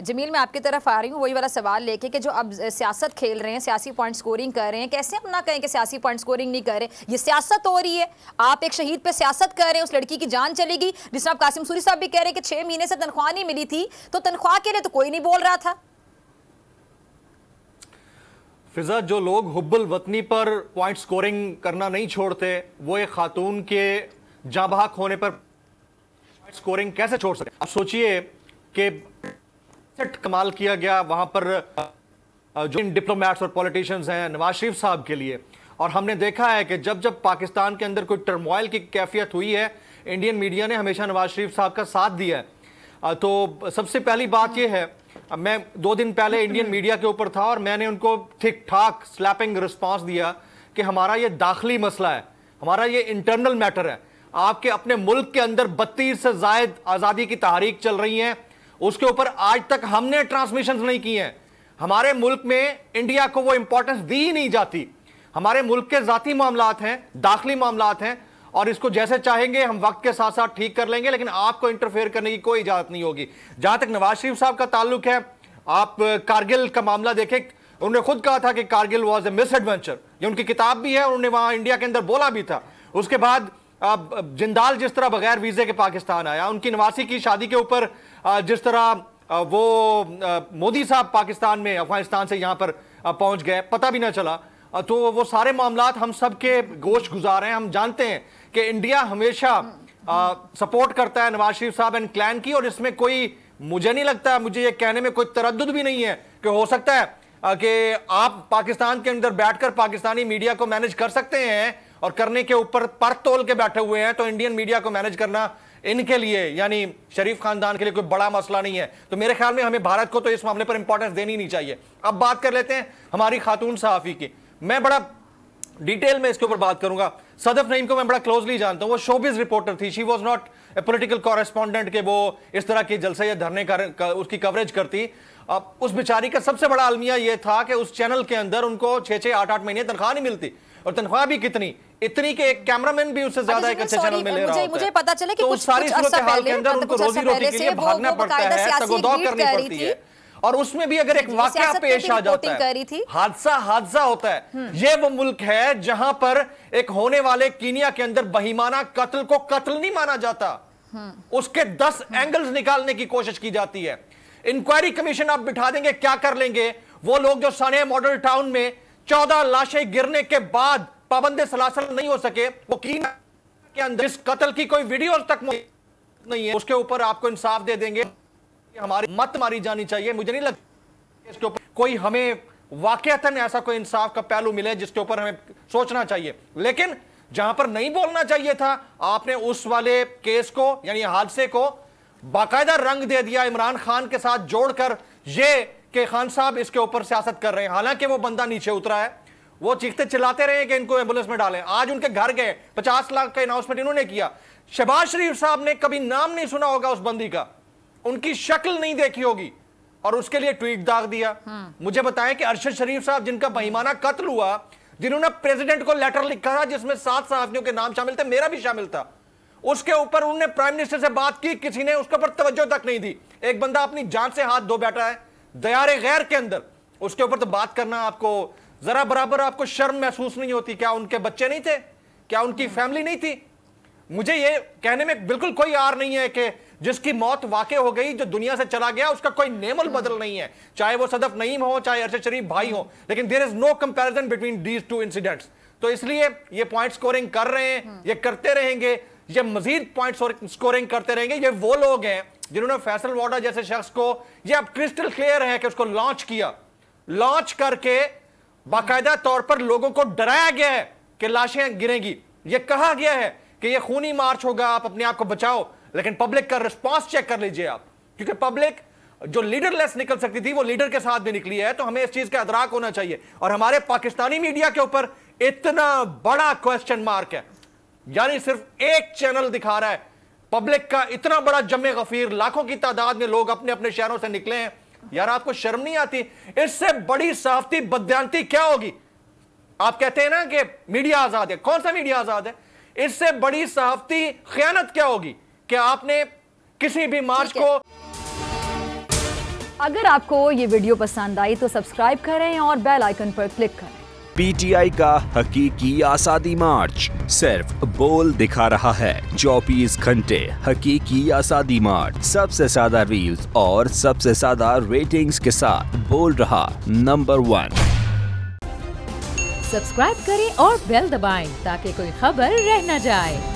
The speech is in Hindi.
जमील, मैं आपकी तरफ आ रही हूँ वही वाला सवाल लेके कि जो अब सियासत खेल रहे हैं, सियासी पॉइंट स्कोरिंग कर रहे हैं, कैसे हम ना कहें कि सियासी पॉइंट स्कोरिंग नहीं कर रहे, ये सियासत हो रही है। आप एक शहीद पे सियासत कर रहे हैं, उस लड़की की जान चलेगी। जिस तरह कासिम सूरी साहब भी कह रहे हैं कि 6 महीने से तनख्वाह नहीं मिली थी, तो तनख्वाह के लिए तो कोई नहीं बोल रहा था। फिजा, जो लोग हुब्बुल वतनी पर पॉइंट स्कोरिंग करना नहीं छोड़ते, वो एक खातून के जाबाक होने पर पॉइंट स्कोरिंग कैसे छोड़ सकते? आप सोचिए कि कमाल किया गया वहां पर जो डिप्लोमेट्स और पॉलिटिशियंस हैं नवाज शरीफ साहब के लिए, और हमने देखा है कि जब जब पाकिस्तान के अंदर कोई टर्मोइल की कैफियत हुई है, इंडियन मीडिया ने हमेशा नवाज शरीफ साहब का साथ दिया है। तो सबसे पहली बात यह है, मैं 2 दिन पहले इंडियन मीडिया के ऊपर था और मैंने उनको ठीक ठाक स्लैपिंग रिस्पांस दिया कि हमारा ये दाखिली मसला है, हमारा ये इंटरनल मैटर है। आपके अपने मुल्क के अंदर 32 से ज्यादा आज़ादी की तहरीक चल रही है, उसके ऊपर आज तक हमने ट्रांसमिशन नहीं की हैं। हमारे मुल्क में इंडिया को वो इंपॉर्टेंस दी ही नहीं जाती। हमारे मुल्क के जाती मामलात हैं, दाखिली मामलात हैं, और इसको जैसे चाहेंगे हम वक्त के साथ साथ ठीक कर लेंगे, लेकिन आपको इंटरफेयर करने की कोई इजाजत नहीं होगी। जहां तक नवाज शरीफ साहब का ताल्लुक है, आप कारगिल का मामला देखें, उन्होंने खुद कहा था कि Kargil was a miss adventure, ये उनकी किताब भी है, उन्होंने वहां इंडिया के अंदर बोला भी था। उसके बाद जिंदाल जिस तरह बगैर वीजे के पाकिस्तान आया, उनकी नवासी की शादी के ऊपर जिस तरह वो मोदी साहब पाकिस्तान में अफगानिस्तान से यहां पर पहुंच गए, पता भी ना चला। तो वो सारे मामलात हम सब के गोश गुजार हैं। हम जानते हैं कि इंडिया हमेशा सपोर्ट करता है नवाज शरीफ साहब एंड क्लैन की, और इसमें कोई, मुझे नहीं लगता, मुझे ये कहने में कोई तरद्दुद भी नहीं है कि हो सकता है कि आप पाकिस्तान के अंदर बैठकर पाकिस्तानी मीडिया को मैनेज कर सकते हैं, और करने के ऊपर पर तोल के बैठे हुए हैं, तो इंडियन मीडिया को मैनेज करना इनके लिए, यानी शरीफ खानदान के लिए, कोई बड़ा मसला नहीं है। तो मेरे ख्याल में हमें भारत को तो इस मामले पर इंपॉर्टेंस देनी नहीं चाहिए। अब बात कर लेते हैं हमारी खातून सहाफी की। मैं बड़ा डिटेल में इसके ऊपर बात करूंगा। सदफ नईम को मैं बड़ा क्लोजली जानता हूं, वो शोबिज रिपोर्टर थी, she was not a political correspondent के वो इस तरह के जलसे या धरने का उसकी कवरेज करती। अब उस बेचारी का सबसे बड़ा अलमिया यह था कि उस चैनल के अंदर उनको 6-6, 8-8 महीने तनख्वाह नहीं मिलती, और तनख्वाह भी कितनी, इतनी के एक कैमरामैन भी उससे ज्यादा एक अच्छे चैनल में ले रहा होता है। मुझे पता चला कि तो कुछ सारी सूरत हाल के अंदर उनको रोजी रोटी के लिए भागना पड़ता है, तगोदौ करनी पड़ती है, और उसमें भी अगर एक वाकया पेश आ जाता है, हादसा होता है। ये वो मुल्क है जहां पर एक होने वाले कीनिया के अंदर बहीमाना कत्ल को कत्ल नहीं माना जाता, उसके 10 एंगल्स निकालने की कोशिश की जाती है। इंक्वायरी कमीशन आप बिठा देंगे, क्या कर लेंगे वो लोग जो सानिया मॉडल टाउन में 14 लाशें गिरने के बाद पाबंदे सलासल नहीं हो सके, वो कीनिया के अंदर इस कत्ल की कोई वीडियो तक नहीं है, उसके ऊपर आपको इंसाफ दे देंगे। हमारी मत मारी जानी चाहिए। मुझे नहीं लगता इसके ऊपर कोई हमें वाकयातन ऐसा कोई इंसाफ का पहलू मिले जिसके ऊपर हमें सोचना चाहिए। लेकिन जहां पर नहीं बोलना चाहिए था, आपने उस वाले केस को, यानी हादसे को बाकायदा रंग दे दिया, इमरान खान के साथ जोड़कर ये कि खान साहब इसके ऊपर सियासत कर रहे हैं। हालांकि वो बंदा नीचे उतरा है, वो चीखते चिल्लाते रहे कि इनको एम्बुलेंस में डालें। आज उनके घर गए, 50 लाख का अनाउंसमेंट इन्होंने किया। शहबाज शरीफ साहब ने कभी नाम नहीं सुना होगा उस बंदी का, उनकी शक्ल नहीं देखी होगी, और उसके लिए ट्वीट दाग दिया। मुझे बताएं कि अरशद शरीफ साहब जिनका बहीमाना कत्ल हुआ, जिन्होंने प्रेसिडेंट को लेटर लिखा था जिसमें 7 सहाफियों के नाम शामिल थे, मेरा भी शामिल था, उसके ऊपर उन्होंने प्राइम मिनिस्टर से बात की, किसी ने उसके ऊपर तवज्जो तक नहीं दी। एक बंदा अपनी जान से हाथ धो बैठा है दयारे गैर के अंदर, उसके ऊपर तो बात करना आपको जरा बराबर आपको शर्म महसूस नहीं होती? क्या उनके बच्चे नहीं थे? क्या उनकी फैमिली नहीं थी? मुझे ये कहने में बिल्कुल कोई आर नहीं है कि जिसकी मौत वाकई हो गई, जो दुनिया से चला गया, उसका कोई नेमल बदल नहीं है, चाहे वो सदफ नईम हो, चाहे अरशद शरीफ भाई हो, लेकिन there is no comparison between these 2 incidents. तो इसलिए ये पॉइंट स्कोरिंग कर रहे हैं, ये करते रहेंगे, ये मजीद पॉइंट स्कोरिंग करते रहेंगे। ये वो लोग हैं जिन्होंने फैसल वाडा जैसे शख्स को, ये अब क्रिस्टल क्लियर है कि उसको लॉन्च किया, लॉन्च करके बाकायदा तौर पर लोगों को डराया गया है कि लाशें गिरेंगी, ये कहा गया है कि ये खूनी मार्च होगा, आप अपने आप को बचाओ। लेकिन पब्लिक का रिस्पांस चेक कर लीजिए आप, क्योंकि पब्लिक जो लीडरलेस निकल सकती थी वो लीडर के साथ भी निकली है। तो हमें इस चीज का अदराक होना चाहिए। और हमारे पाकिस्तानी मीडिया के ऊपर इतना बड़ा क्वेश्चन मार्क है, यानी सिर्फ एक चैनल दिखा रहा है, पब्लिक का इतना बड़ा जमे गफीर, लाखों की तादाद में लोग अपने अपने शहरों से निकले हैं। यार आपको शर्म नहीं आती? इससे बड़ी सहाफती बदयांती क्या होगी? आप कहते हैं ना कि मीडिया आजाद है, कौन सा मीडिया आजाद है? इससे बड़ी सहाफती खयानत क्या होगी कि आपने किसी भी मार्च को अगर आपको ये वीडियो पसंद आई तो सब्सक्राइब करें और बेल आइकन पर क्लिक करें। पीटीआई का हकीकी आज़ादी मार्च सिर्फ बोल दिखा रहा है। 24 घंटे हकीकी आज़ादी मार्च, सबसे ज्यादा रील्स और सबसे ज्यादा रेटिंग्स के साथ बोल रहा नंबर 1। सब्सक्राइब करें और बेल दबाएं ताकि कोई खबर रह न जाए।